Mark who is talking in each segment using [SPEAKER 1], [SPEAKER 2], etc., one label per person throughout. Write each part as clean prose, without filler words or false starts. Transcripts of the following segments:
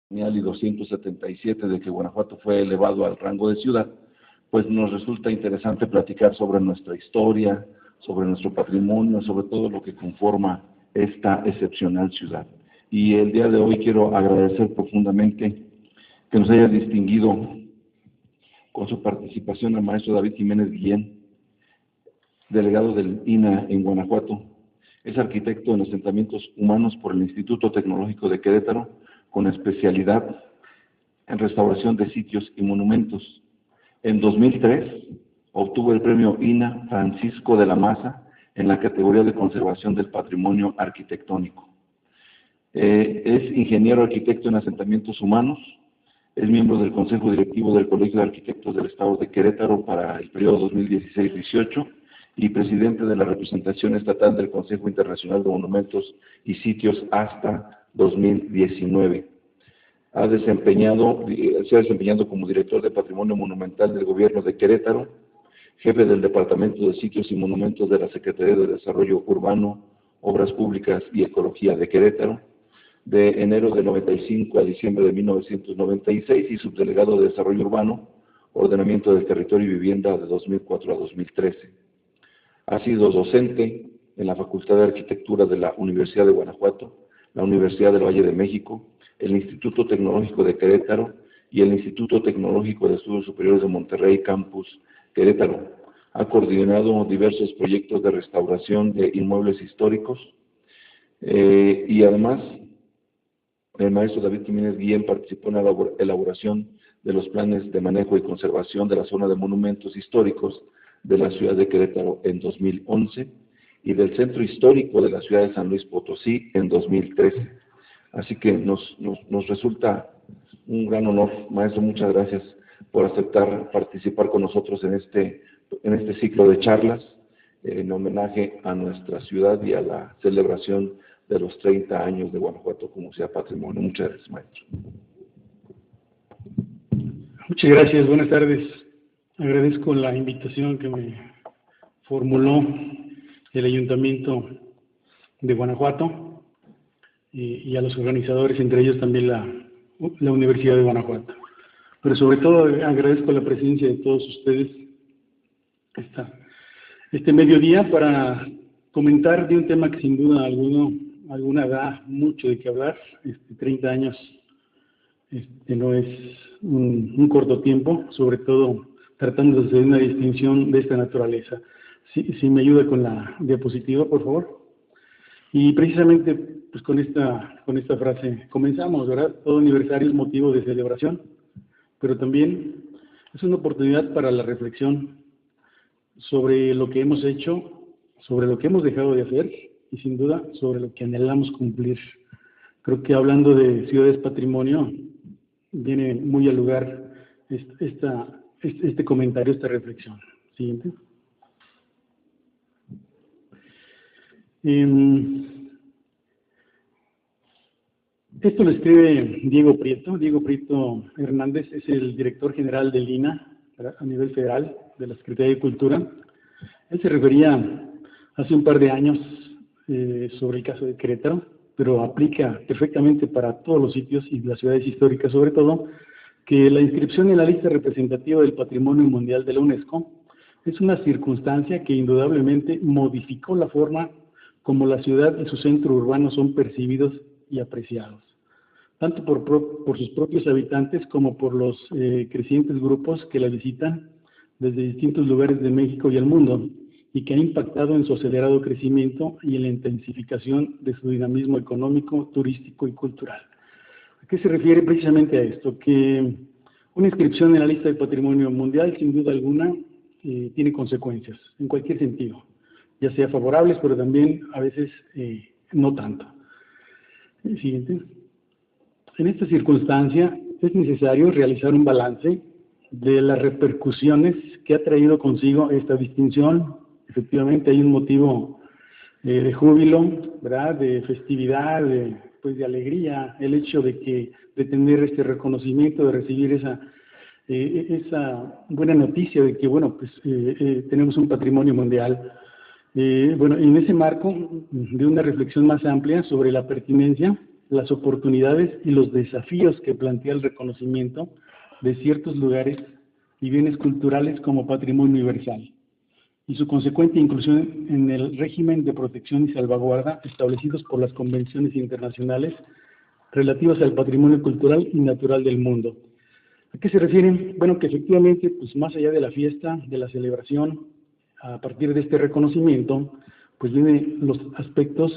[SPEAKER 1] y 277 de que Guanajuato fue elevado al rango de ciudad, pues nos resulta interesante platicar sobre nuestra historia, sobre nuestro patrimonio, sobre todo lo que conforma esta excepcional ciudad. Y el día de hoy quiero agradecer profundamente que nos haya distinguido con su participación al maestro David Jiménez Guillén, delegado del INA en Guanajuato. Es arquitecto en asentamientos humanos por el Instituto Tecnológico de Querétaro, con especialidad en restauración de sitios y monumentos. En 2003 obtuvo el premio INA Francisco de la Maza en la categoría de conservación del patrimonio arquitectónico. Es ingeniero arquitecto en asentamientos humanos, es miembro del Consejo Directivo del Colegio de Arquitectos del Estado de Querétaro para el periodo 2016-18 y presidente de la representación estatal del Consejo Internacional de Monumentos y Sitios hasta 2019. Se ha desempeñado como director de Patrimonio Monumental del Gobierno de Querétaro, jefe del Departamento de Sitios y Monumentos de la Secretaría de Desarrollo Urbano, Obras Públicas y Ecología de Querétaro, de enero de 95 a diciembre de 1996 y subdelegado de Desarrollo Urbano, Ordenamiento del Territorio y Vivienda de 2004 a 2013. Ha sido docente en la Facultad de Arquitectura de la Universidad de Guanajuato, la Universidad del Valle de México, el Instituto Tecnológico de Querétaro y el Instituto Tecnológico de Estudios Superiores de Monterrey, Campus Querétaro. Ha coordinado diversos proyectos de restauración de inmuebles históricos y además el maestro David Jiménez Guillén participó en la elaboración de los planes de manejo y conservación de la zona de monumentos históricos de la ciudad de Querétaro en 2011 y del Centro Histórico de la ciudad de San Luis Potosí en 2013. Así que nos resulta un gran honor, maestro, muchas gracias por aceptar participar con nosotros en este ciclo de charlas en homenaje a nuestra ciudad y a la celebración de los 30 años de Guanajuato como ciudad patrimonio. Muchas gracias, maestro.
[SPEAKER 2] Muchas gracias, buenas tardes. Agradezco la invitación que me formuló el Ayuntamiento de Guanajuato y a los organizadores, entre ellos también la Universidad de Guanajuato. Pero sobre todo agradezco la presencia de todos ustedes este mediodía para comentar de un tema que sin duda alguna da mucho de qué hablar. 30 años no es un corto tiempo, sobre todo tratándose de una distinción de esta naturaleza. Si me ayuda con la diapositiva, por favor. Y precisamente pues con esta frase comenzamos, ¿verdad? Todo aniversario es motivo de celebración, pero también es una oportunidad para la reflexión sobre lo que hemos hecho, sobre lo que hemos dejado de hacer y sin duda sobre lo que anhelamos cumplir. Creo que hablando de ciudades patrimonio viene muy al lugar este comentario, esta reflexión. Siguiente. Esto lo escribe Diego Prieto. Diego Prieto Hernández es el director general del INA a nivel federal, de la Secretaría de Cultura. Él se refería hace un par de años sobre el caso de Querétaro, pero aplica perfectamente para todos los sitios y las ciudades históricas, sobre todo, que la inscripción en la lista representativa del Patrimonio Mundial de la UNESCO es una circunstancia que indudablemente modificó la forma como la ciudad y su centro urbano son percibidos y apreciados, tanto por sus propios habitantes como por los crecientes grupos que la visitan desde distintos lugares de México y el mundo, y que ha impactado en su acelerado crecimiento y en la intensificación de su dinamismo económico, turístico y cultural. ¿A qué se refiere precisamente a esto? Que una inscripción en la lista de patrimonio mundial, sin duda alguna, tiene consecuencias, en cualquier sentido, ya sea favorables, pero también a veces no tanto. Siguiente. En esta circunstancia es necesario realizar un balance de las repercusiones que ha traído consigo esta distinción. Efectivamente hay un motivo de júbilo, ¿verdad?, de festividad, de alegría, el hecho de tener este reconocimiento, de recibir esa buena noticia de que, bueno, pues tenemos un patrimonio mundial. Bueno, en ese marco de una reflexión más amplia sobre la pertinencia las oportunidades y los desafíos que plantea el reconocimiento de ciertos lugares y bienes culturales como patrimonio universal, y su consecuente inclusión en el régimen de protección y salvaguarda establecidos por las convenciones internacionales relativas al patrimonio cultural y natural del mundo. ¿A qué se refieren? Bueno, que efectivamente, pues más allá de la fiesta, de la celebración, a partir de este reconocimiento, pues vienen los aspectos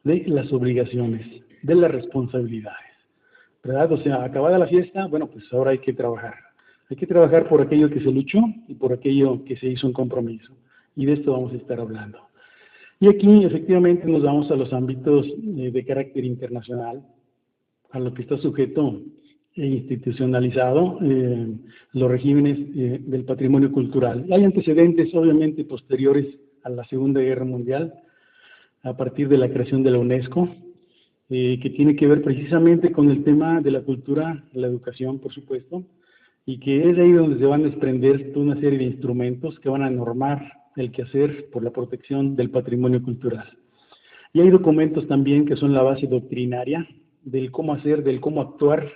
[SPEAKER 2] de las obligaciones, de las responsabilidades, ¿verdad? O sea, acabada la fiesta, bueno, pues ahora hay que trabajar. Hay que trabajar por aquello que se luchó y por aquello que se hizo un compromiso. Y de esto vamos a estar hablando. Y aquí, efectivamente, nos vamos a los ámbitos de carácter internacional, a lo que está sujeto e institucionalizado los regímenes del patrimonio cultural. Hay antecedentes, obviamente, posteriores a la Segunda Guerra Mundial, a partir de la creación de la UNESCO, que tiene que ver precisamente con el tema de la cultura, la educación, por supuesto, y que es ahí donde se van a desprender toda una serie de instrumentos que van a normar el quehacer por la protección del patrimonio cultural. Y hay documentos también que son la base doctrinaria del cómo hacer, del cómo actuar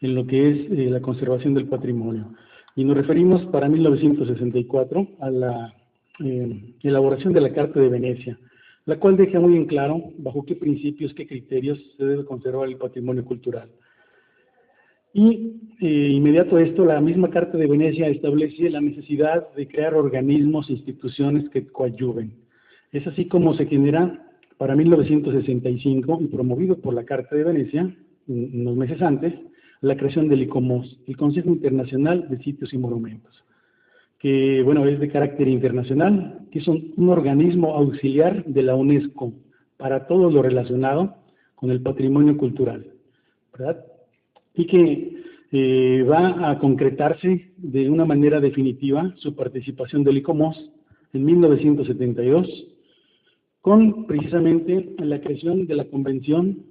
[SPEAKER 2] en lo que es la conservación del patrimonio. Y nos referimos para 1964 a la elaboración de la Carta de Venecia, la cual deja muy en claro bajo qué principios, qué criterios se debe conservar el patrimonio cultural. Y inmediato a esto, la misma Carta de Venecia establece la necesidad de crear organismos e instituciones que coadyuven. Es así como se genera para 1965, y promovido por la Carta de Venecia, unos meses antes, la creación del ICOMOS, el Consejo Internacional de Sitios y Monumentos, que, bueno, es de carácter internacional, que es un organismo auxiliar de la UNESCO para todo lo relacionado con el patrimonio cultural, ¿verdad? Y que va a concretarse de una manera definitiva su participación del ICOMOS en 1972, con precisamente la creación de la Convención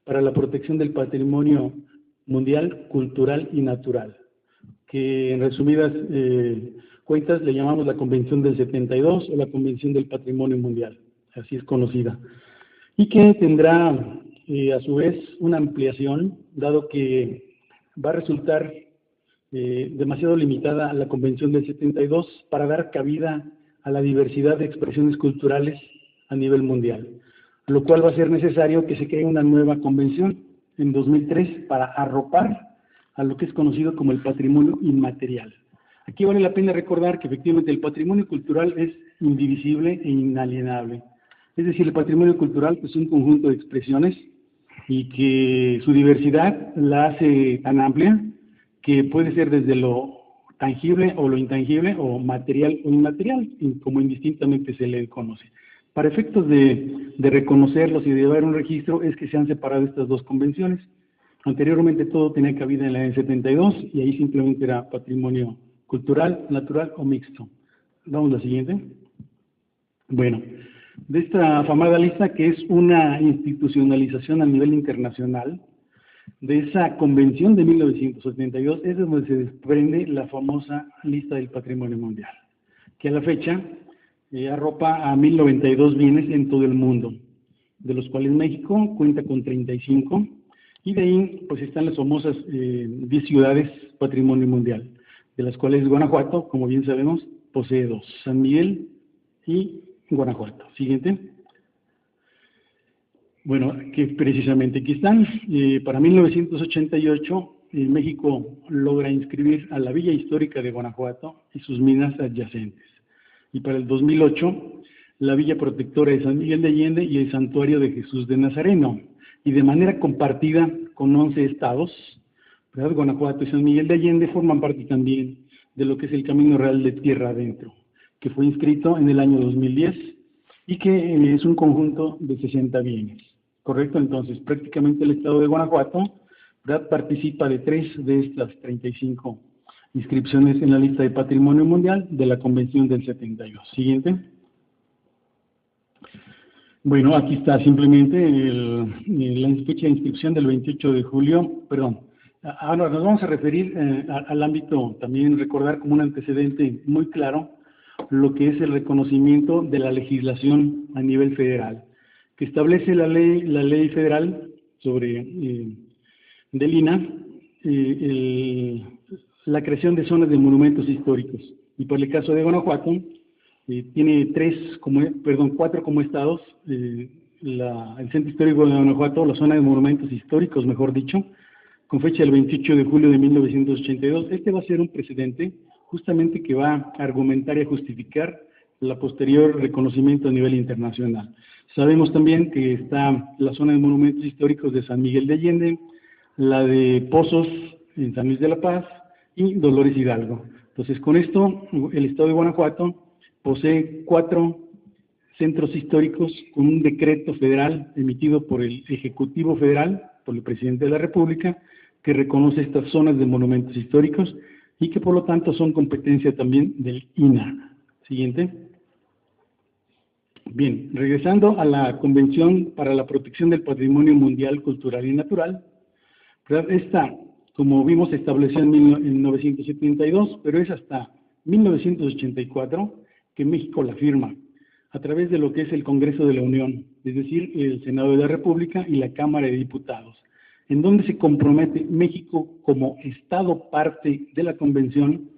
[SPEAKER 2] para la Protección del Patrimonio Mundial, Cultural y Natural, que en resumidas cuentas le llamamos la Convención del 72 o la Convención del Patrimonio Mundial, así es conocida, y que tendrá a su vez una ampliación, dado que va a resultar demasiado limitada a la Convención del 72 para dar cabida a la diversidad de expresiones culturales a nivel mundial, lo cual va a ser necesario que se cree una nueva convención en 2003 para arropar a lo que es conocido como el patrimonio inmaterial. Aquí vale la pena recordar que efectivamente el patrimonio cultural es indivisible e inalienable. Es decir, el patrimonio cultural es un conjunto de expresiones y que su diversidad la hace tan amplia que puede ser desde lo tangible o lo intangible, o material o inmaterial, como indistintamente se le conoce. Para efectos de reconocerlos y de llevar un registro es que se han separado estas dos convenciones. Anteriormente todo tenía cabida en la del 72 y ahí simplemente era patrimonio cultural, natural o mixto. Vamos a la siguiente. Bueno, de esta afamada lista, que es una institucionalización a nivel internacional, de esa convención de 1972, es donde se desprende la famosa lista del patrimonio mundial, que a la fecha arropa a 1092 bienes en todo el mundo, de los cuales México cuenta con 35, y de ahí pues están las famosas 10 ciudades patrimonio mundial, de las cuales Guanajuato, como bien sabemos, posee 2, San Miguel y Guanajuato. Siguiente. Bueno, que precisamente aquí están. Para 1988, México logra inscribir a la Villa Histórica de Guanajuato y sus minas adyacentes. Y para el 2008, la Villa Protectora de San Miguel de Allende y el Santuario de Jesús de Nazareno. Y de manera compartida con 11 estados, ¿verdad? Guanajuato y San Miguel de Allende forman parte también de lo que es el Camino Real de Tierra Adentro, que fue inscrito en el año 2010 y que es un conjunto de 60 bienes. ¿Correcto? Entonces, prácticamente el estado de Guanajuato, ¿verdad?, participa de 3 de estas 35 inscripciones en la lista de Patrimonio Mundial de la Convención del 72. Siguiente. Bueno, aquí está simplemente la fecha de inscripción del 28 de julio, perdón. Ahora nos vamos a referir al ámbito, también recordar como un antecedente muy claro lo que es el reconocimiento de la legislación a nivel federal, que establece la ley federal sobre del INA, la creación de zonas de monumentos históricos. Y por el caso de Guanajuato, tiene 4 como estados, el Centro Histórico de Guanajuato, la zona de monumentos históricos, mejor dicho, con fecha del 28 de julio de 1982. Este va a ser un precedente justamente que va a argumentar y a justificar la posterior reconocimiento a nivel internacional. Sabemos también que está la zona de monumentos históricos de San Miguel de Allende, la de Pozos en San Luis de la Paz y Dolores Hidalgo. Entonces, con esto, el estado de Guanajuato posee 4 centros históricos con un decreto federal emitido por el Ejecutivo Federal, por el Presidente de la República, que reconoce estas zonas de monumentos históricos y que por lo tanto son competencia también del INA. Siguiente. Bien, regresando a la Convención para la Protección del Patrimonio Mundial Cultural y Natural, esta, como vimos, se estableció en 1972, pero es hasta 1984 que México la firma, a través de lo que es el Congreso de la Unión, es decir, el Senado de la República y la Cámara de Diputados, en donde se compromete México como Estado parte de la Convención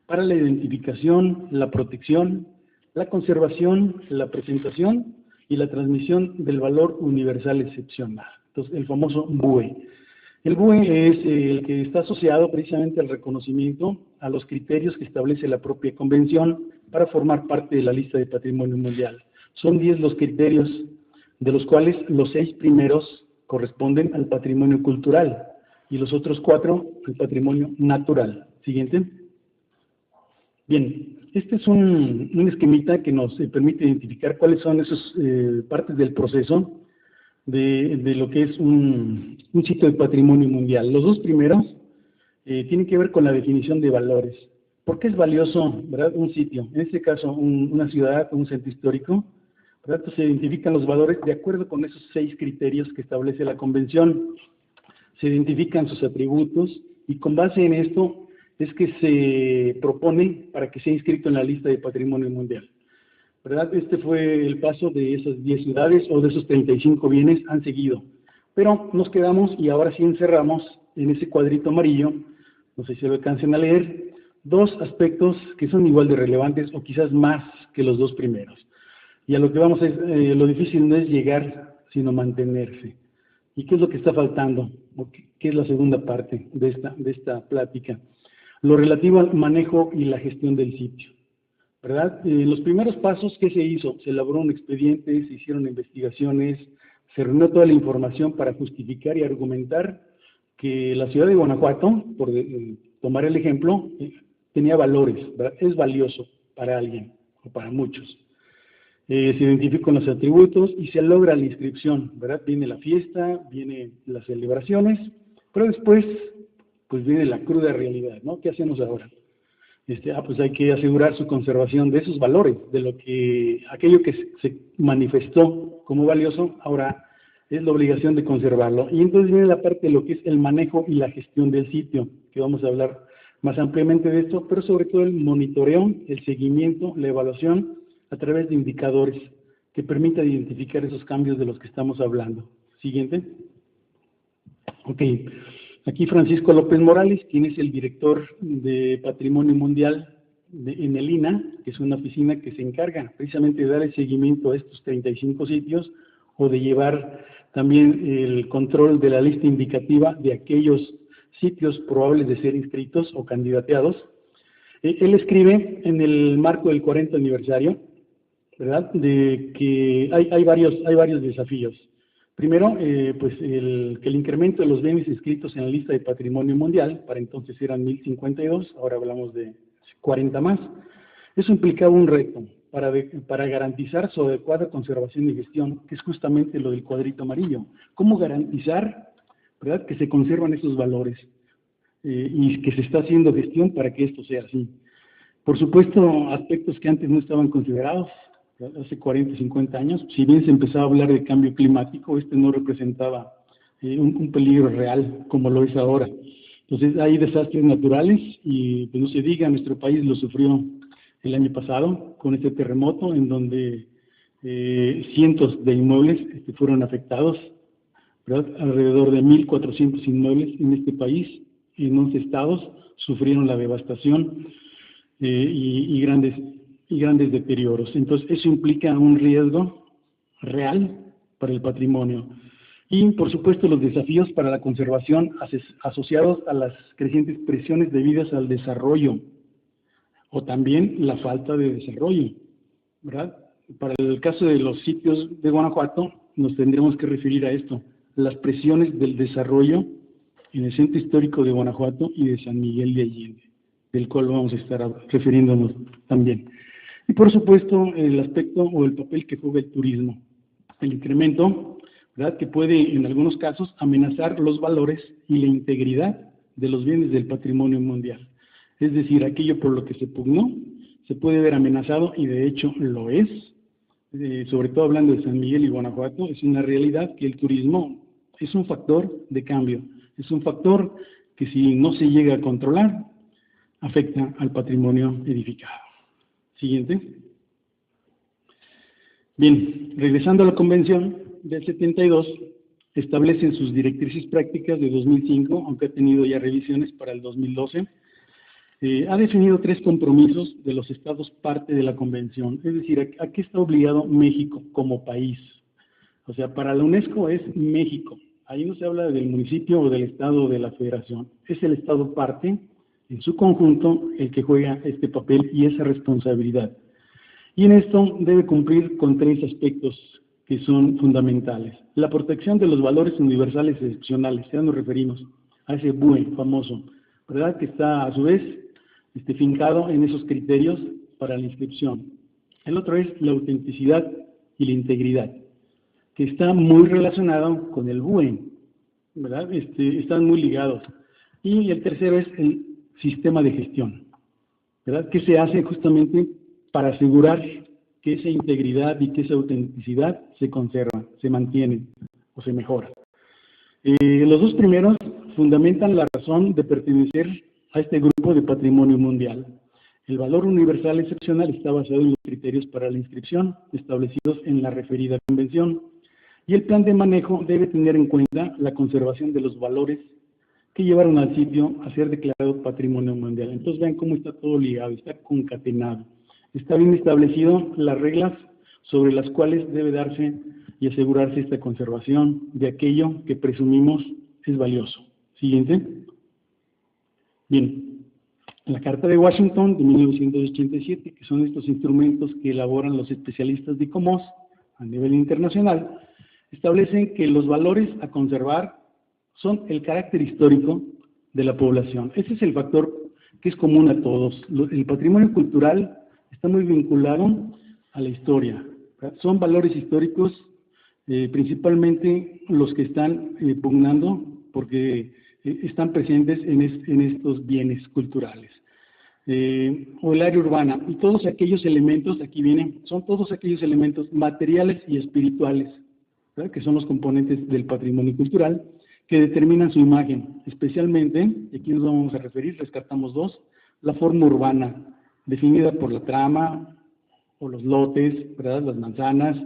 [SPEAKER 2] para la identificación, la protección, la conservación, la presentación y la transmisión del valor universal excepcional. Entonces, el famoso BUE. El BUE es el que está asociado precisamente al reconocimiento a los criterios que establece la propia Convención para formar parte de la lista de Patrimonio Mundial. Son 10 los criterios, de los cuales los 6 primeros corresponden al patrimonio cultural y los otros 4 al patrimonio natural. Siguiente. Bien, este es un esquemita que nos permite identificar cuáles son esas partes del proceso de lo que es un sitio de patrimonio mundial. Los 2 primeros tienen que ver con la definición de valores. ¿Por qué es valioso, verdad, un sitio? En este caso, una ciudad, un centro histórico, ¿verdad? Entonces, se identifican los valores de acuerdo con esos 6 criterios que establece la Convención. Se identifican sus atributos y con base en esto es que se propone para que sea inscrito en la lista de Patrimonio Mundial, ¿verdad? Este fue el paso de esas 10 ciudades o de esos 35 bienes han seguido. Pero nos quedamos y ahora sí encerramos en ese cuadrito amarillo, no sé si lo alcancen a leer, 2 aspectos que son igual de relevantes o quizás más que los 2 primeros. Y a lo que vamos es, lo difícil no es llegar, sino mantenerse. ¿Y qué es lo que está faltando? ¿Qué es la segunda parte de esta plática? Lo relativo al manejo y la gestión del sitio, ¿verdad? Los primeros pasos, ¿qué se hizo? Se elaboró un expediente, se hicieron investigaciones, se reunió toda la información para justificar y argumentar que la ciudad de Guanajuato, por tomar el ejemplo, tenía valores, ¿verdad? Es valioso para alguien o para muchos. Se identifican los atributos y se logra la inscripción, ¿verdad? Viene la fiesta, vienen las celebraciones, pero después, pues viene la cruda realidad, ¿no? ¿Qué hacemos ahora? Pues hay que asegurar su conservación de esos valores, de aquello que se manifestó como valioso, ahora es la obligación de conservarlo. Y entonces viene la parte de lo que es el manejo y la gestión del sitio, que vamos a hablar más ampliamente de esto, pero sobre todo el monitoreo, el seguimiento, la evaluación a través de indicadores que permitan identificar esos cambios de los que estamos hablando. Siguiente. Ok. Aquí Francisco López Morales, quien es el director de Patrimonio Mundial en el INA, que es una oficina que se encarga precisamente de dar el seguimiento a estos 35 sitios o de llevar también el control de la lista indicativa de aquellos sitios probables de ser inscritos o candidateados. Él escribe en el marco del 40 aniversario, ¿verdad?, de que hay varios desafíos. Primero, pues que el incremento de los bienes inscritos en la lista de Patrimonio Mundial, para entonces eran 1052, ahora hablamos de 40 más. Eso implicaba un reto para garantizar su adecuada conservación y gestión, que es justamente lo del cuadrito amarillo. ¿Cómo garantizar, verdad, que se conservan esos valores y que se está haciendo gestión para que esto sea así? Por supuesto, aspectos que antes no estaban considerados, hace 40, 50 años, si bien se empezaba a hablar de cambio climático, no representaba un peligro real como lo es ahora. Entonces hay desastres naturales y pues no se diga, nuestro país lo sufrió el año pasado con este terremoto en donde cientos de inmuebles fueron afectados, ¿verdad? Alrededor de 1.400 inmuebles en este país, en 11 estados, sufrieron la devastación y grandes deterioros. Entonces, eso implica un riesgo real para el patrimonio. Y, por supuesto, los desafíos para la conservación asociados a las crecientes presiones debidas al desarrollo, o también la falta de desarrollo, ¿verdad? Para el caso de los sitios de Guanajuato, nos tendremos que referir a esto, las presiones del desarrollo en el centro histórico de Guanajuato y de San Miguel de Allende, del cual vamos a estar refiriéndonos también. Y, por supuesto, el aspecto o el papel que juega el turismo, el incremento, ¿verdad?, que puede en algunos casos amenazar los valores y la integridad de los bienes del patrimonio mundial. Es decir, aquello por lo que se pugnó se puede ver amenazado y de hecho lo es, sobre todo hablando de San Miguel y Guanajuato. Es una realidad que el turismo es un factor de cambio, es un factor que si no se llega a controlar, afecta al patrimonio edificado. Siguiente. Bien, regresando a la Convención del 72, establecen sus directrices prácticas de 2005, aunque ha tenido ya revisiones para el 2012. Ha definido 3 compromisos de los estados parte de la Convención, es decir, ¿a qué está obligado México como país? O sea, para la UNESCO es México, ahí no se habla del municipio o del estado o de la federación, es el estado parte, en su conjunto, el que juega este papel y esa responsabilidad. Y en esto debe cumplir con 3 aspectos que son fundamentales. La protección de los valores universales excepcionales, ya nos referimos a ese BUE famoso, ¿verdad?, que está a su vez fincado en esos criterios para la inscripción. El otro es la autenticidad y la integridad, que está muy relacionado con el BUE, ¿verdad? Están muy ligados. Y el tercero es el sistema de gestión, ¿verdad?, que se hace justamente para asegurar que esa integridad y que esa autenticidad se conservan, se mantienen o se mejoran. Los 2 primeros fundamentan la razón de pertenecer a este grupo de patrimonio mundial. El valor universal excepcional está basado en los criterios para la inscripción establecidos en la referida convención, y el plan de manejo debe tener en cuenta la conservación de los valores que llevaron al sitio a ser declarado patrimonio mundial. Entonces vean cómo está todo ligado, está concatenado. Está bien establecido las reglas sobre las cuales debe darse y asegurarse esta conservación de aquello que presumimos es valioso. Siguiente. Bien, la Carta de Washington de 1987, que son estos instrumentos que elaboran los especialistas de ICOMOS a nivel internacional, establecen que los valores a conservar son el carácter histórico de la población. Ese es el factor que es común a todos. El patrimonio cultural está muy vinculado a la historia, ¿verdad? Son valores históricos, principalmente los que están pugnando, porque están presentes en estos bienes culturales. O el área urbana, y todos aquellos elementos, aquí vienen, son todos aquellos elementos materiales y espirituales, ¿verdad?, que son los componentes del patrimonio cultural, que determinan su imagen, especialmente, y aquí nos vamos a referir, rescatamos 2, la forma urbana, definida por la trama, o los lotes, ¿verdad?, las manzanas,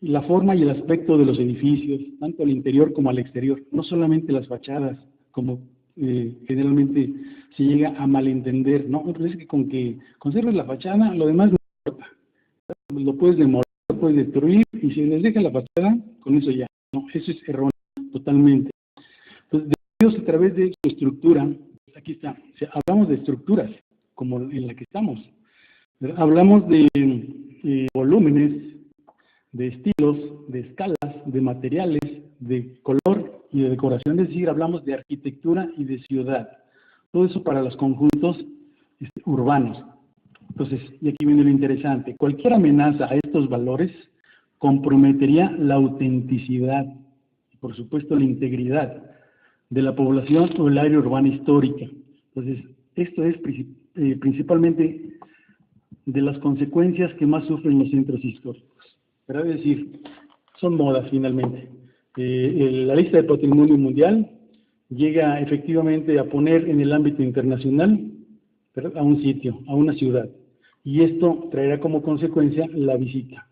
[SPEAKER 2] y la forma y el aspecto de los edificios, tanto al interior como al exterior, no solamente las fachadas, como generalmente se llega a malentender, ¿no? Entonces, que con que conserves la fachada, lo demás no importa. Lo puedes demoler, lo puedes destruir, y si les dejas la fachada, con eso ya, ¿no? Eso es erróneo, totalmente. Entonces, a través de su estructura, aquí está, o sea, hablamos de estructuras, como en la que estamos, ¿verdad? Hablamos de volúmenes, de estilos, de escalas, de materiales, de color y de decoración, es decir, hablamos de arquitectura y de ciudad. Todo eso para los conjuntos urbanos. Entonces, y aquí viene lo interesante, cualquier amenaza a estos valores comprometería la autenticidad y, por supuesto, la integridad de la población o el área urbana histórica. Entonces, esto es principalmente de las consecuencias que más sufren los centros históricos. Pero es decir, son modas finalmente. La lista de patrimonio mundial llega efectivamente a poner en el ámbito internacional, ¿verdad?, a un sitio, a una ciudad. Y esto traerá como consecuencia la visita.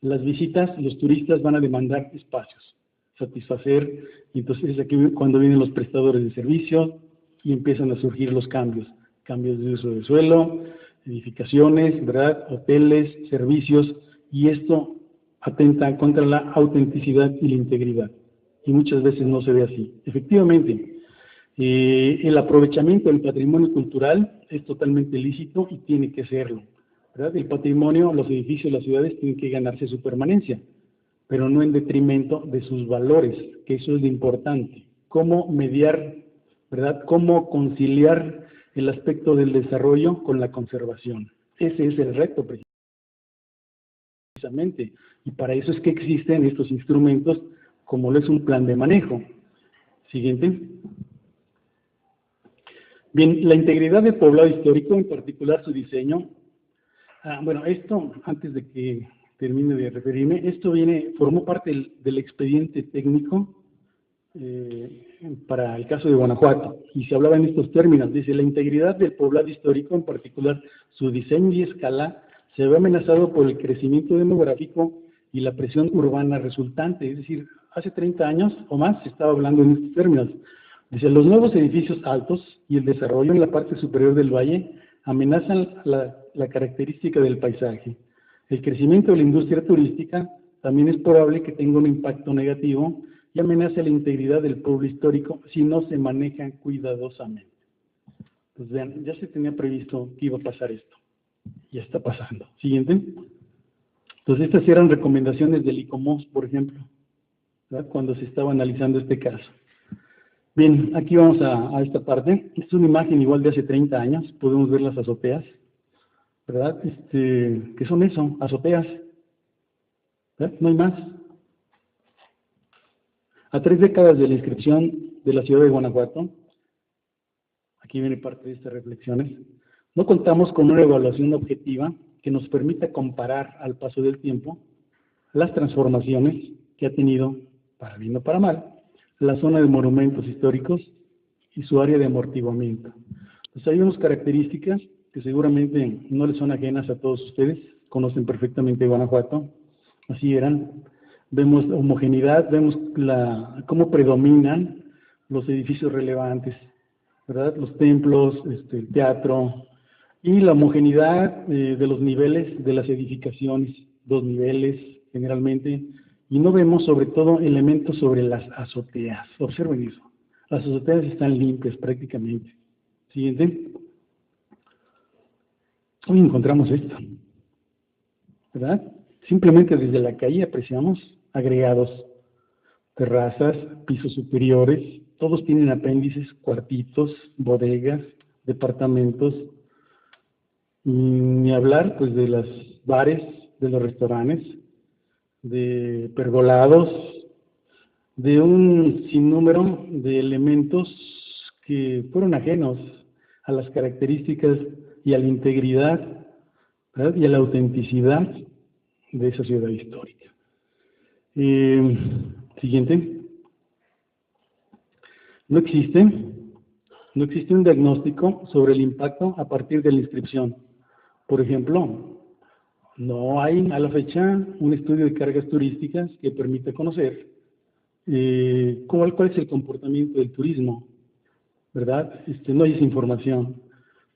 [SPEAKER 2] Las visitas, los turistas van a demandar espacios. satisfacer, y entonces es aquí cuando vienen los prestadores de servicios y empiezan a surgir los cambios de uso de suelo, edificaciones, ¿verdad?, hoteles, servicios, y esto atenta contra la autenticidad y la integridad, y muchas veces no se ve así. Efectivamente, el aprovechamiento del patrimonio cultural es totalmente lícito y tiene que serlo, ¿verdad? El patrimonio, los edificios, las ciudades tienen que ganarse su permanencia, pero no en detrimento de sus valores, que eso es lo importante. Cómo mediar, ¿verdad? Cómo conciliar el aspecto del desarrollo con la conservación. Ese es el reto precisamente, y para eso es que existen estos instrumentos como lo es un plan de manejo. Siguiente. Bien, la integridad del poblado histórico, en particular su diseño. Bueno, esto, antes de que termine de referirme, esto formó parte del expediente técnico para el caso de Guanajuato, y se hablaba en estos términos. Dice: la integridad del poblado histórico, en particular su diseño y escala, se ve amenazado por el crecimiento demográfico y la presión urbana resultante. Es decir, hace 30 años o más se estaba hablando en estos términos. Dice: los nuevos edificios altos y el desarrollo en la parte superior del valle amenazan la característica del paisaje. El crecimiento de la industria turística también es probable que tenga un impacto negativo y amenace la integridad del pueblo histórico si no se manejan cuidadosamente. Pues vean, ya se tenía previsto que iba a pasar esto. Ya está pasando. Siguiente. Entonces, estas eran recomendaciones del ICOMOS, por ejemplo, ¿verdad?, cuando se estaba analizando este caso. Bien, aquí vamos a esta parte. Esta es una imagen igual de hace 30 años. Podemos ver las azoteas, ¿verdad? ¿Qué son eso? Azoteas, ¿verdad? No hay más. A 3 décadas de la inscripción de la ciudad de Guanajuato, aquí viene parte de estas reflexiones, no contamos con una evaluación objetiva que nos permita comparar al paso del tiempo las transformaciones que ha tenido, para bien o para mal, la zona de monumentos históricos y su área de amortiguamiento. Pues hay unas características que seguramente no les son ajenas a todos ustedes, conocen perfectamente Guanajuato, así eran. Vemos homogeneidad, vemos cómo predominan los edificios relevantes, ¿verdad? Los templos, el teatro, y la homogeneidad de los niveles de las edificaciones, 2 niveles generalmente, y no vemos sobre todo elementos sobre las azoteas. Observen eso, las azoteas están limpias prácticamente. Siguiente. Hoy encontramos esto, ¿verdad? Simplemente desde la calle apreciamos agregados, terrazas, pisos superiores, todos tienen apéndices, cuartitos, bodegas, departamentos, ni hablar pues de los bares, de los restaurantes, de pergolados, de un sinnúmero de elementos que fueron ajenos a las características y a la integridad, ¿verdad?, y a la autenticidad de esa ciudad histórica. Siguiente. No existe un diagnóstico sobre el impacto a partir de la inscripción. Por ejemplo, no hay a la fecha un estudio de cargas turísticas que permita conocer cuál es el comportamiento del turismo, ¿verdad? No hay esa información.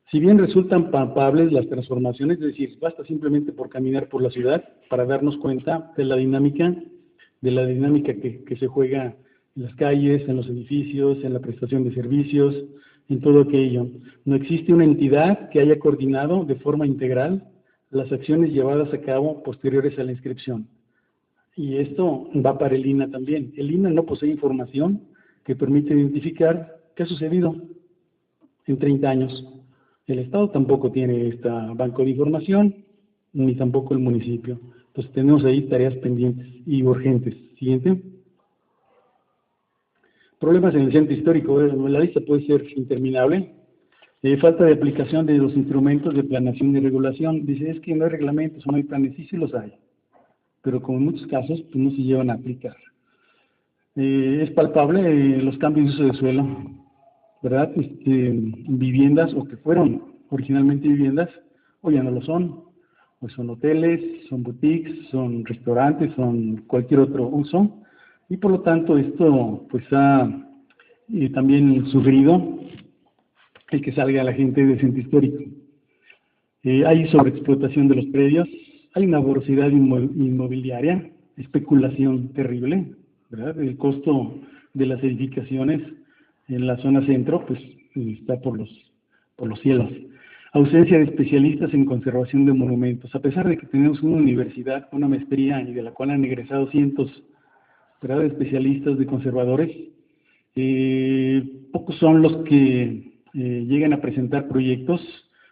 [SPEAKER 2] Si bien resultan palpables las transformaciones, es decir, basta simplemente por caminar por la ciudad para darnos cuenta de la dinámica que se juega en las calles, en los edificios, en la prestación de servicios, en todo aquello. No existe una entidad que haya coordinado de forma integral las acciones llevadas a cabo posteriores a la inscripción. Y esto va para el INAH también. El INAH no posee información que permite identificar qué ha sucedido en 30 años. El Estado tampoco tiene este banco de información, ni tampoco el municipio. Entonces tenemos ahí tareas pendientes y urgentes. Siguiente. Problemas en el centro histórico. La lista puede ser interminable. Falta de aplicación de los instrumentos de planeación y regulación. Dice, es que no hay reglamentos, no hay planes. Sí los hay, pero como en muchos casos pues no se llevan a aplicar. Es palpable los cambios de uso de suelo, ¿verdad? Viviendas, o que fueron originalmente viviendas, o ya no lo son. O son hoteles, son boutiques, son restaurantes, son cualquier otro uso. Y por lo tanto esto pues ha también sugerido el que salga la gente del centro histórico. Hay sobreexplotación de los predios, hay una voracidad inmobiliaria, especulación terrible, ¿verdad? El costo de las edificaciones en la zona centro pues está por los cielos. Ausencia de especialistas en conservación de monumentos. A pesar de que tenemos una universidad, una maestría y de la cual han egresado cientos, ¿verdad?, de especialistas, de conservadores, pocos son los que llegan a presentar proyectos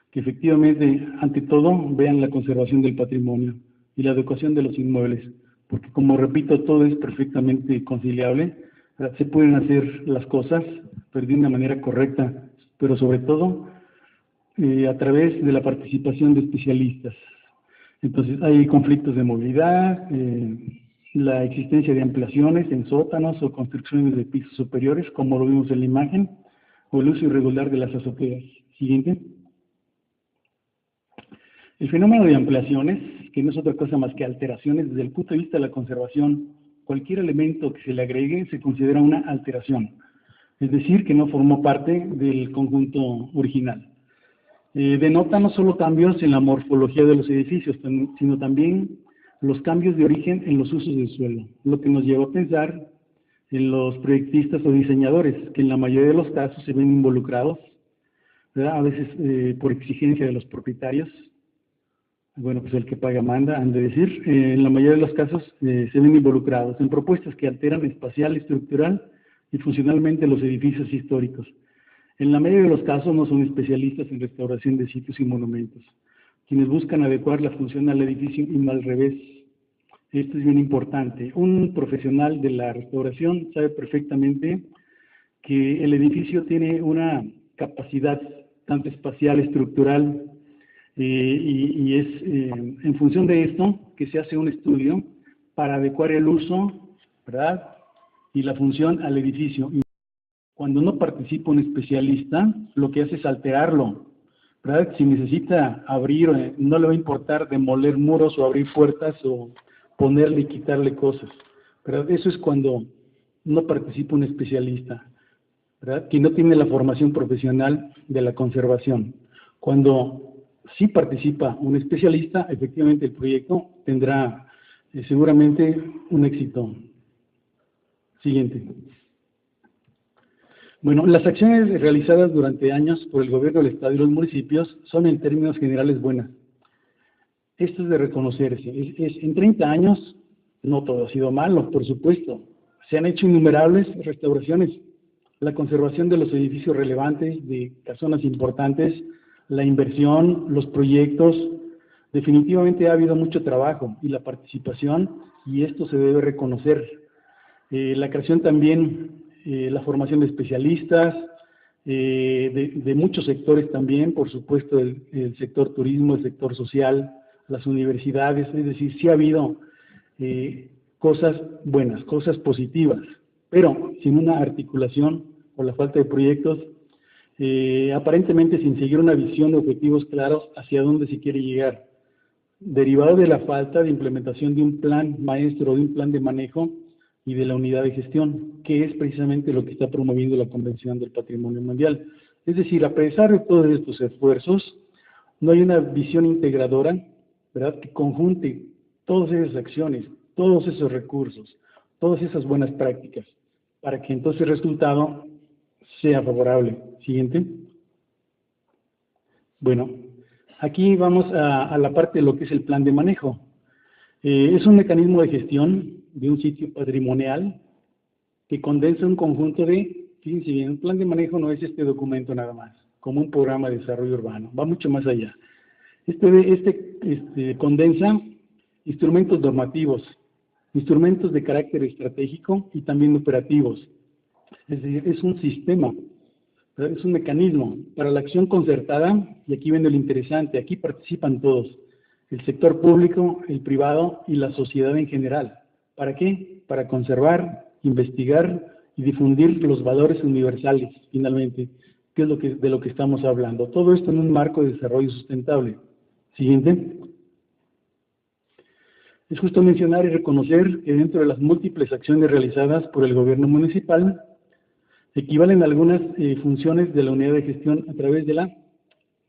[SPEAKER 2] que efectivamente, ante todo, vean la conservación del patrimonio y la adecuación de los inmuebles, porque como repito, todo es perfectamente conciliable, ¿verdad? Se pueden hacer las cosas, pero de una manera correcta, pero sobre todo a través de la participación de especialistas. Entonces, hay conflictos de movilidad, la existencia de ampliaciones en sótanos o construcciones de pisos superiores, como lo vimos en la imagen, o el uso irregular de las azoteas. Siguiente. El fenómeno de ampliaciones, que no es otra cosa más que alteraciones desde el punto de vista de la conservación, cualquier elemento que se le agregue se considera una alteración, es decir, que no formó parte del conjunto original. Denota no solo cambios en la morfología de los edificios, sino también los cambios de origen en los usos del suelo, lo que nos lleva a pensar en los proyectistas o diseñadores, que en la mayoría de los casos se ven involucrados, ¿verdad? A veces por exigencia de los propietarios. Bueno, pues el que paga manda, han de decir. En la mayoría de los casos se ven involucrados en propuestas que alteran espacial, estructural y funcionalmente los edificios históricos. En la mayoría de los casos no son especialistas en restauración de sitios y monumentos, quienes buscan adecuar la función al edificio y no al revés. Esto es bien importante. Un profesional de la restauración sabe perfectamente que el edificio tiene una capacidad tanto espacial, estructural, y es en función de esto que se hace un estudio para adecuar el uso, ¿verdad?, y la función al edificio. Cuando no participa un especialista, lo que hace es alterarlo, ¿verdad? Si necesita abrir, no le va a importar demoler muros o abrir puertas o ponerle y quitarle cosas, ¿verdad? Eso es cuando no participa un especialista, ¿verdad?, que no tiene la formación profesional de la conservación. Cuando sí participa un especialista, efectivamente el proyecto tendrá seguramente un éxito. Siguiente. Bueno, las acciones realizadas durante años por el gobierno del Estado y los municipios son en términos generales buenas. Esto es de reconocerse. En 30 años no todo ha sido malo, por supuesto. Se han hecho innumerables restauraciones. La conservación de los edificios relevantes, de casonas importantes, la inversión, los proyectos. Definitivamente ha habido mucho trabajo y la participación, y esto se debe reconocer. La creación también, la formación de especialistas, de muchos sectores también, por supuesto, el sector turismo, el sector social, las universidades, es decir, sí ha habido cosas buenas, cosas positivas, pero sin una articulación o la falta de proyectos, aparentemente sin seguir una visión de objetivos claros hacia dónde se quiere llegar, derivado de la falta de implementación de un plan maestro, de un plan de manejo y de la unidad de gestión, que es precisamente lo que está promoviendo la Convención del Patrimonio Mundial. Es decir, a pesar de todos estos esfuerzos, no hay una visión integradora, ¿verdad?, que conjunte todas esas acciones, todos esos recursos, todas esas buenas prácticas, para que entonces el resultado sea favorable. Siguiente. Bueno, aquí vamos a la parte de lo que es el plan de manejo. Es un mecanismo de gestión de un sitio patrimonial que condensa un conjunto de, fíjense bien, un plan de manejo no es este documento nada más, como un programa de desarrollo urbano, va mucho más allá. Este condensa instrumentos normativos, instrumentos de carácter estratégico y también operativos. Es decir, es un sistema, es un mecanismo para la acción concertada, y aquí viene lo interesante, aquí participan todos, el sector público, el privado y la sociedad en general. ¿Para qué? Para conservar, investigar y difundir los valores universales, finalmente, que es de lo que estamos hablando. Todo esto en un marco de desarrollo sustentable. Siguiente. Es justo mencionar y reconocer que dentro de las múltiples acciones realizadas por el gobierno municipal, equivalen algunas funciones de la unidad de gestión a través de la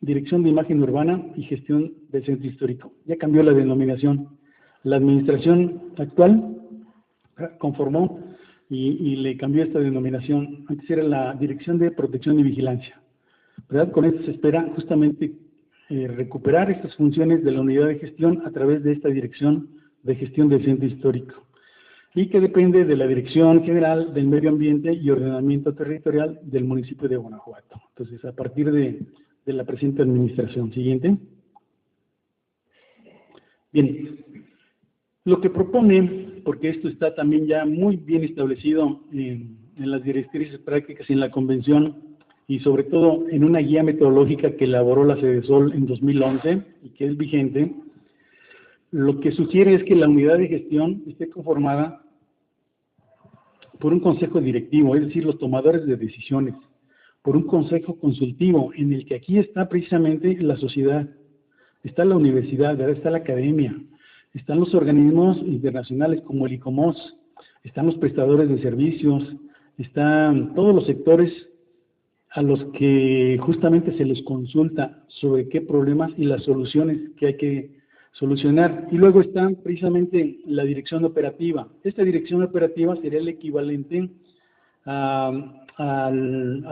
[SPEAKER 2] Dirección de Imagen Urbana y Gestión del Centro Histórico. Ya cambió la denominación. La administración actual conformó y le cambió esta denominación. Antes era la Dirección de Protección y Vigilancia, ¿verdad? Con esto se espera justamente recuperar estas funciones de la unidad de gestión a través de esta Dirección de Gestión del Centro Histórico, y que depende de la Dirección General del Medio Ambiente y Ordenamiento Territorial del municipio de Guanajuato. Entonces, a partir de la presente administración. Siguiente. Bien, lo que propone, porque esto está también ya muy bien establecido en las directrices prácticas y en la convención, y sobre todo en una guía metodológica que elaboró la CEDESOL en 2011 y que es vigente, lo que sugiere es que la unidad de gestión esté conformada por un consejo directivo, es decir, los tomadores de decisiones, por un consejo consultivo, en el que aquí está precisamente la sociedad, está la universidad, ¿verdad? Está la academia, están los organismos internacionales como el ICOMOS, están los prestadores de servicios, están todos los sectores a los que justamente se les consulta sobre qué problemas y las soluciones que hay que solucionar. Y luego está precisamente la dirección operativa. Esta dirección operativa sería el equivalente a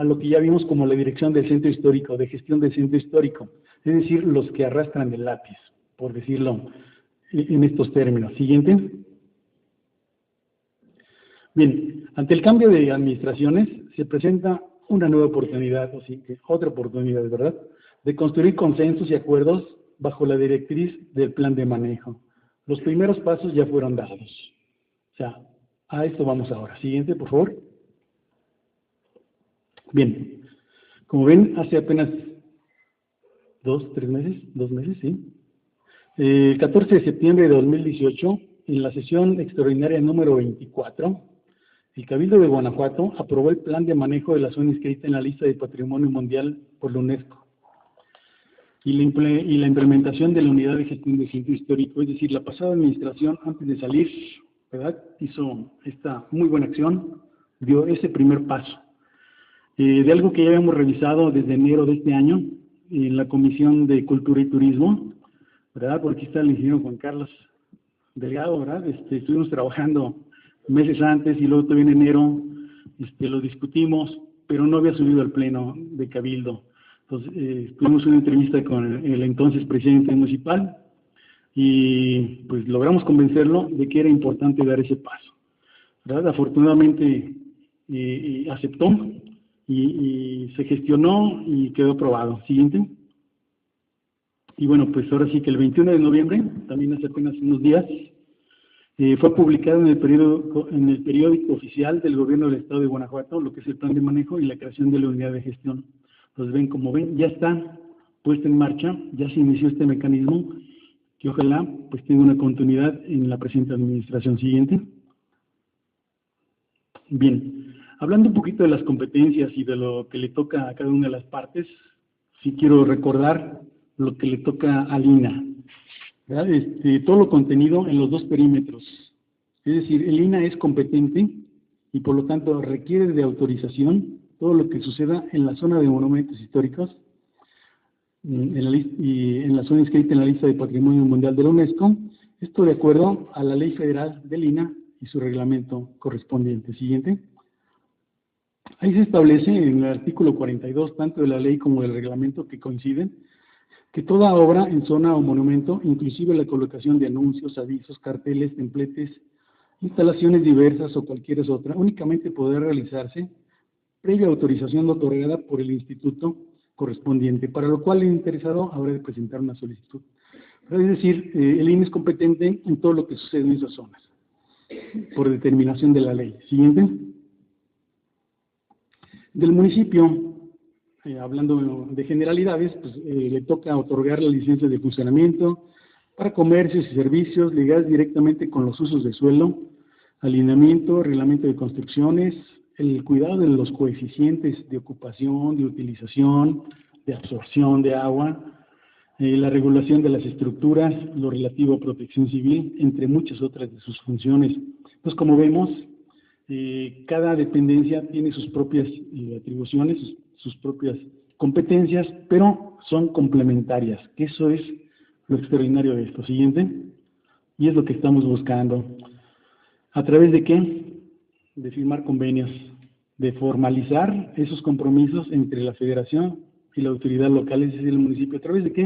[SPEAKER 2] lo que ya vimos como la dirección del centro histórico, de gestión del centro histórico, es decir, los que arrastran el lápiz, por decirlo en estos términos. Siguiente. Bien, ante el cambio de administraciones se presenta una nueva oportunidad, o sí, otra oportunidad, ¿verdad?, de construir consensos y acuerdos bajo la directriz del plan de manejo. Los primeros pasos ya fueron dados. O sea, a esto vamos ahora. Siguiente, por favor. Bien, como ven, hace apenas 2 meses, sí. El 14 de septiembre de 2018, en la sesión extraordinaria número 24, el Cabildo de Guanajuato aprobó el plan de manejo de la zona inscrita en la lista de Patrimonio Mundial por la UNESCO y la implementación de la unidad de gestión del centro histórico, es decir, la pasada administración, antes de salir, ¿verdad?, hizo esta muy buena acción, dio ese primer paso. De algo que ya habíamos revisado desde enero de este año en la Comisión de Cultura y Turismo, ¿verdad? Por aquí está el ingeniero Juan Carlos Delgado, ¿verdad? Estuvimos trabajando meses antes y luego todavía en enero lo discutimos, pero no había subido al pleno de Cabildo. Entonces, tuvimos una entrevista con el entonces presidente municipal y pues logramos convencerlo de que era importante dar ese paso, ¿verdad? Afortunadamente aceptó y se gestionó y quedó aprobado. Siguiente. Y bueno, pues ahora sí que el 21 de noviembre, también hace apenas unos días, fue publicado en el periódico oficial del Gobierno del Estado de Guanajuato, lo que es el plan de manejo y la creación de la unidad de gestión. Entonces, como ven, ya está puesta en marcha, ya se inició este mecanismo, que ojalá pues tenga una continuidad en la presente administración. Siguiente. Bien, hablando un poquito de las competencias y de lo que le toca a cada una de las partes, sí quiero recordar lo que le toca al INAH, ¿verdad? Todo lo contenido en los 2 perímetros. Es decir, el INAH es competente y por lo tanto requiere de autorización todo lo que suceda en la zona de monumentos históricos en la zona inscrita en la lista de Patrimonio Mundial de la UNESCO, esto de acuerdo a la Ley Federal del INAH y su reglamento correspondiente. Siguiente. Ahí se establece en el artículo 42, tanto de la ley como del reglamento que coinciden, que toda obra en zona o monumento, inclusive la colocación de anuncios, avisos, carteles, templetes, instalaciones diversas o cualquier otra, únicamente podrá realizarse previa autorización otorgada por el instituto correspondiente, para lo cual el interesado habrá de presentar una solicitud. Es decir, el INAH es competente en todo lo que sucede en esas zonas, por determinación de la ley. Siguiente. Del municipio, hablando de generalidades, pues, le toca otorgar la licencia de funcionamiento para comercios y servicios ligados directamente con los usos de suelo, alineamiento, reglamento de construcciones, el cuidado de los coeficientes de ocupación, de utilización, de absorción de agua, la regulación de las estructuras, lo relativo a protección civil, entre muchas otras de sus funciones. Pues como vemos, cada dependencia tiene sus propias atribuciones, sus propias competencias, pero son complementarias, que eso es lo extraordinario de esto. Siguiente, y es lo que estamos buscando. ¿A través de qué? De firmar convenios, de formalizar esos compromisos entre la federación y la autoridad local, es decir, el municipio. ¿A través de qué?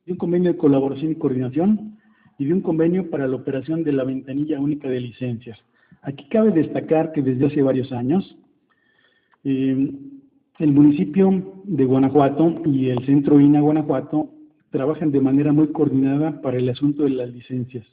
[SPEAKER 2] De un convenio de colaboración y coordinación y de un convenio para la operación de la ventanilla única de licencias. Aquí cabe destacar que desde hace varios años, el municipio de Guanajuato y el Centro INA Guanajuato trabajan de manera muy coordinada para el asunto de las licencias.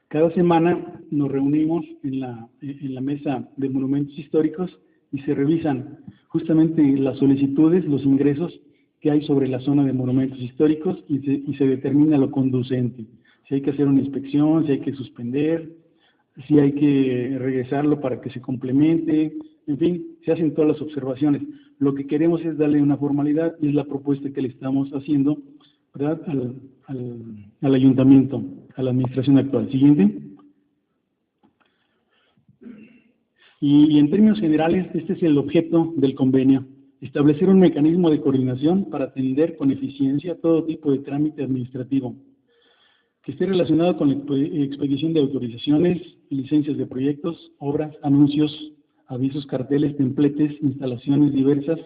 [SPEAKER 2] Cada semana nos reunimos en la mesa de monumentos históricos y se revisan justamente las solicitudes, los ingresos que hay sobre la zona de monumentos históricos y se determina lo conducente. Si hay que hacer una inspección, si hay que suspender, si hay que regresarlo para que se complemente, en fin, se hacen todas las observaciones. Lo que queremos es darle una formalidad y es la propuesta que le estamos haciendo, ¿verdad?, al ayuntamiento, a la administración actual. Siguiente. Y en términos generales, este es el objeto del convenio: establecer un mecanismo de coordinación para atender con eficiencia todo tipo de trámite administrativo que esté relacionado con la expedición de autorizaciones, licencias de proyectos, obras, anuncios, avisos, carteles, templetes, instalaciones diversas,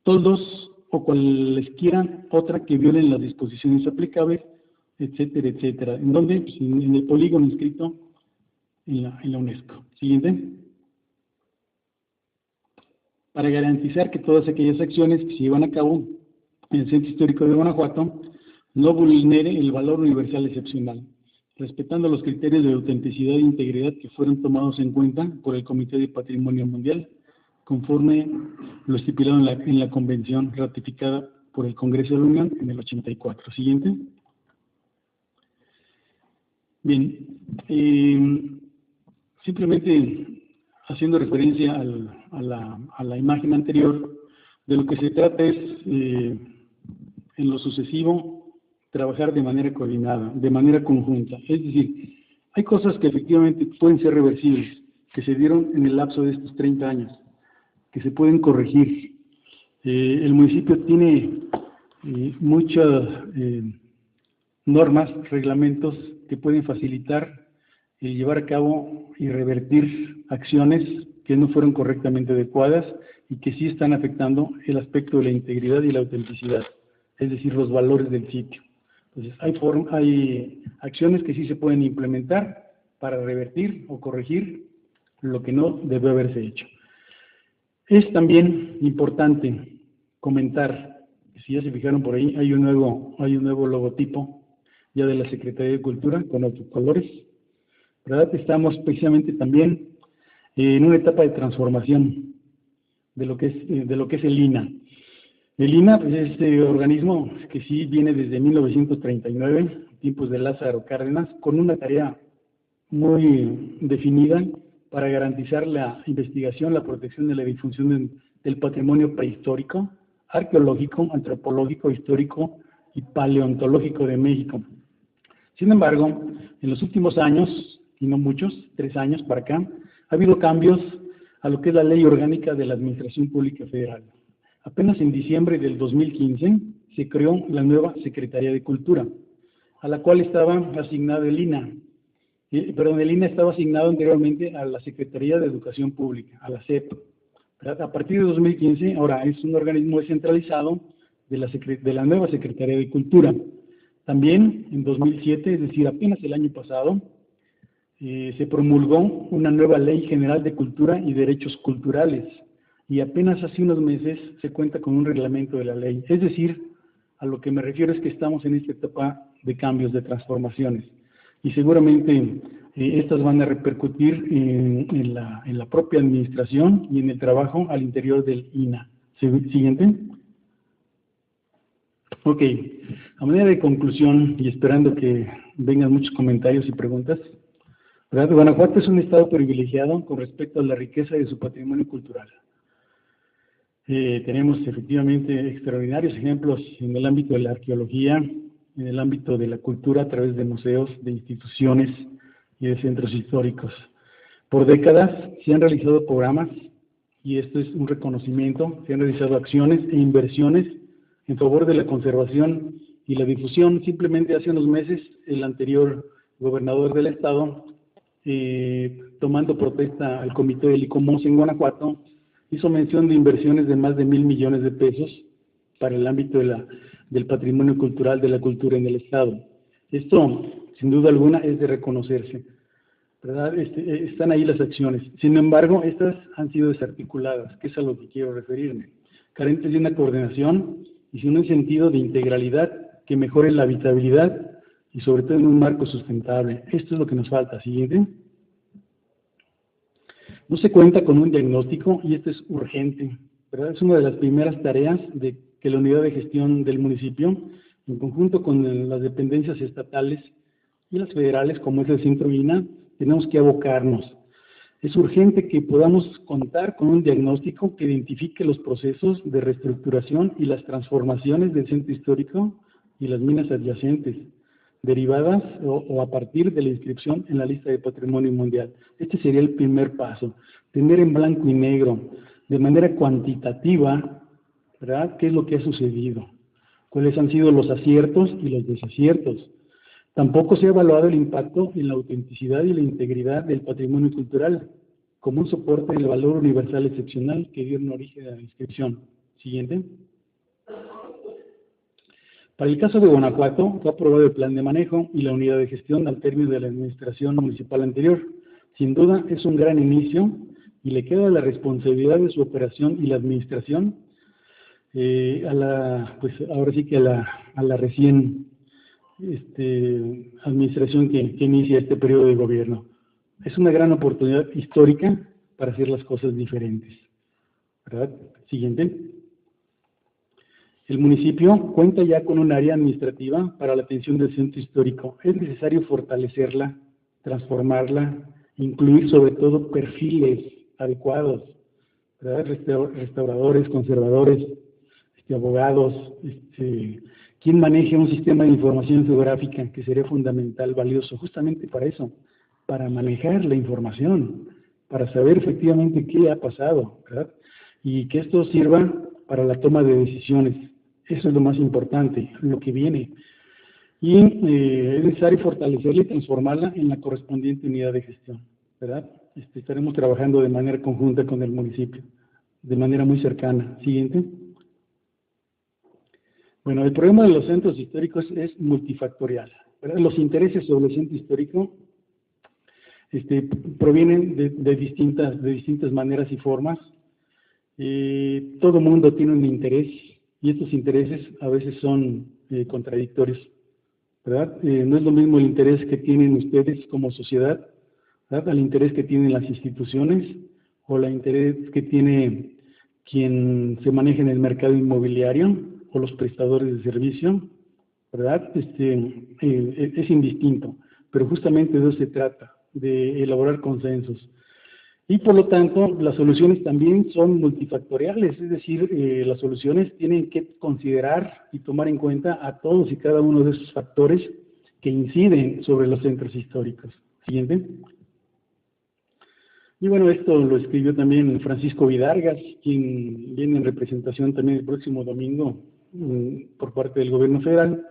[SPEAKER 2] toldos o cualesquiera otra que violen las disposiciones aplicables, etcétera, etcétera. ¿En dónde? Pues en el polígono inscrito en la UNESCO. Siguiente. Para garantizar que todas aquellas acciones que se llevan a cabo en el Centro Histórico de Guanajuato no vulnere el valor universal excepcional, respetando los criterios de autenticidad e integridad que fueron tomados en cuenta por el Comité de Patrimonio Mundial, conforme lo estipulado en la convención ratificada por el Congreso de la Unión en el 84. Siguiente. Bien, simplemente haciendo referencia a la imagen anterior, de lo que se trata es, en lo sucesivo, trabajar de manera coordinada, de manera conjunta. Es decir, hay cosas que efectivamente pueden ser reversibles, que se dieron en el lapso de estos 30 años, que se pueden corregir. El municipio tiene muchas normas, reglamentos que pueden facilitar llevar a cabo y revertir acciones que no fueron correctamente adecuadas y que sí están afectando el aspecto de la integridad y la autenticidad, es decir, los valores del sitio. Entonces, hay acciones que sí se pueden implementar para revertir o corregir lo que no debe haberse hecho. Es también importante comentar, si ya se fijaron por ahí, hay un nuevo logotipo ya de la Secretaría de Cultura con otros colores, ¿verdad? Estamos precisamente también en una etapa de transformación de lo que es el INA. El INA pues, es este organismo que sí viene desde 1939, tiempos de Lázaro Cárdenas, con una tarea muy definida para garantizar la investigación, la protección de la difusión del patrimonio prehistórico, arqueológico, antropológico, histórico y paleontológico de México. Sin embargo, en los últimos años, y no muchos, 3 años para acá, ha habido cambios a lo que es la Ley Orgánica de la Administración Pública Federal. Apenas en diciembre del 2015 se creó la nueva Secretaría de Cultura, a la cual estaba asignado el INA. El INA estaba asignado anteriormente a la Secretaría de Educación Pública, a la SEP. A partir de 2015, ahora es un organismo descentralizado de la nueva Secretaría de Cultura. También en 2007, es decir, apenas el año pasado, se promulgó una nueva Ley General de Cultura y Derechos Culturales, y apenas hace unos meses se cuenta con un reglamento de la ley. Es decir, a lo que me refiero es que estamos en esta etapa de cambios, de transformaciones, y seguramente estas van a repercutir en la propia administración y en el trabajo al interior del INA. Siguiente. Ok, a manera de conclusión y esperando que vengan muchos comentarios y preguntas, ¿verdad? Guanajuato es un estado privilegiado con respecto a la riqueza de su patrimonio cultural. Tenemos efectivamente extraordinarios ejemplos en el ámbito de la arqueología, en el ámbito de la cultura a través de museos, de instituciones y de centros históricos. Por décadas se han realizado programas, y esto es un reconocimiento, se han realizado acciones e inversiones en favor de la conservación y la difusión. Simplemente hace unos meses el anterior gobernador del estado, tomando protesta al comité del ICOMOS en Guanajuato, hizo mención de inversiones de más de 1,000 millones de pesos para el ámbito del patrimonio cultural, de la cultura en el estado. Esto, sin duda alguna, es de reconocerse, ¿verdad? Están ahí las acciones. Sin embargo, estas han sido desarticuladas, que es a lo que quiero referirme, carentes de una coordinación y sin un sentido de integralidad que mejore la habitabilidad y sobre todo en un marco sustentable. Esto es lo que nos falta. Siguiente. No se cuenta con un diagnóstico y esto es urgente, ¿verdad? Es una de las primeras tareas de que la unidad de gestión del municipio, en conjunto con las dependencias estatales y las federales, como es el Centro INAH, tenemos que abocarnos. Es urgente que podamos contar con un diagnóstico que identifique los procesos de reestructuración y las transformaciones del centro histórico y las minas adyacentes, derivadas o a partir de la inscripción en la lista de Patrimonio Mundial. Este sería el primer paso, tener en blanco y negro, de manera cuantitativa, ¿verdad?, qué es lo que ha sucedido, cuáles han sido los aciertos y los desaciertos. Tampoco se ha evaluado el impacto en la autenticidad y la integridad del patrimonio cultural como un soporte del valor universal excepcional que dio origen a la inscripción. Siguiente. Para el caso de Guanajuato, fue aprobado el plan de manejo y la unidad de gestión al término de la administración municipal anterior. Sin duda es un gran inicio y le queda la responsabilidad de su operación y la administración ahora sí que a la recién administración que inicia este periodo de gobierno. Es una gran oportunidad histórica para hacer las cosas diferentes, ¿verdad? Siguiente. El municipio cuenta ya con un área administrativa para la atención del centro histórico. Es necesario fortalecerla, transformarla, incluir sobre todo perfiles adecuados, ¿verdad? Restauradores, conservadores, abogados, quien maneje un sistema de información geográfica que sería fundamental, valioso, justamente para eso, para manejar la información, para saber efectivamente qué ha pasado, ¿verdad? Y que esto sirva para la toma de decisiones. Eso es lo más importante, lo que viene. Y es necesario fortalecerla y transformarla en la correspondiente unidad de gestión, ¿verdad? Estaremos trabajando de manera conjunta con el municipio, de manera muy cercana. Siguiente. Bueno, el problema de los centros históricos es multifactorial, ¿verdad? Los intereses sobre el centro histórico provienen de distintas maneras y formas. Todo mundo tiene un interés y estos intereses a veces son contradictorios, ¿verdad? No es lo mismo el interés que tienen ustedes como sociedad, ¿verdad?, al interés que tienen las instituciones o el interés que tiene quien se maneja en el mercado inmobiliario o los prestadores de servicio, ¿verdad? Es indistinto, pero justamente de eso se trata, de elaborar consensos. Y por lo tanto, las soluciones también son multifactoriales, es decir, las soluciones tienen que considerar y tomar en cuenta a todos y cada uno de esos factores que inciden sobre los centros históricos. Siguiente. Y bueno, esto lo escribió también Francisco Vidargas, quien viene en representación también el próximo domingo por parte del gobierno federal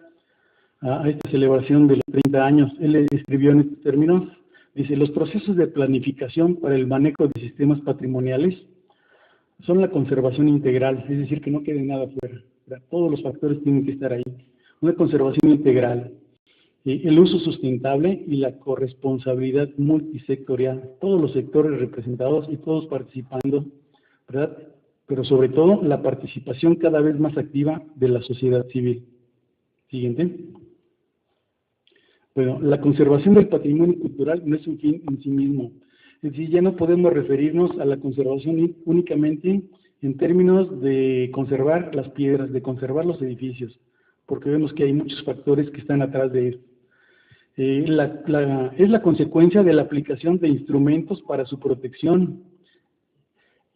[SPEAKER 2] a esta celebración de los 30 años. Él escribió en estos términos, dice: los procesos de planificación para el manejo de sistemas patrimoniales son la conservación integral, es decir, que no quede nada fuera, todos los factores tienen que estar ahí, una conservación integral, el uso sustentable y la corresponsabilidad multisectorial, todos los sectores representados y todos participando, ¿verdad?, pero sobre todo la participación cada vez más activa de la sociedad civil. Siguiente. Bueno, la conservación del patrimonio cultural no es un fin en sí mismo. Es decir, ya no podemos referirnos a la conservación únicamente en términos de conservar las piedras, de conservar los edificios, porque vemos que hay muchos factores que están atrás de esto. Es la consecuencia de la aplicación de instrumentos para su protección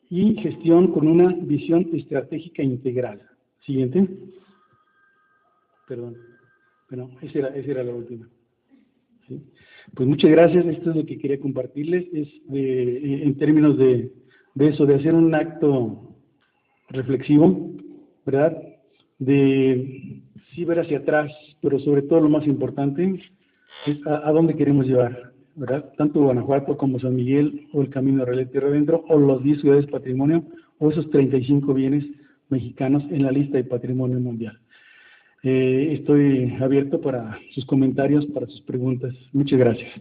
[SPEAKER 2] y gestión con una visión estratégica integral. Siguiente. Perdón. Bueno, esa era la última. ¿Sí? Pues muchas gracias, esto es lo que quería compartirles, es en términos de eso, de hacer un acto reflexivo, ¿verdad? De sí ver hacia atrás, pero sobre todo lo más importante es a dónde queremos llevar, ¿verdad? Tanto Guanajuato como San Miguel, o el Camino Real de Tierra Adentro, o las 10 ciudades patrimonio, o esos 35 bienes mexicanos en la lista de patrimonio mundial. Estoy abierto para sus comentarios, para sus preguntas. Muchas gracias.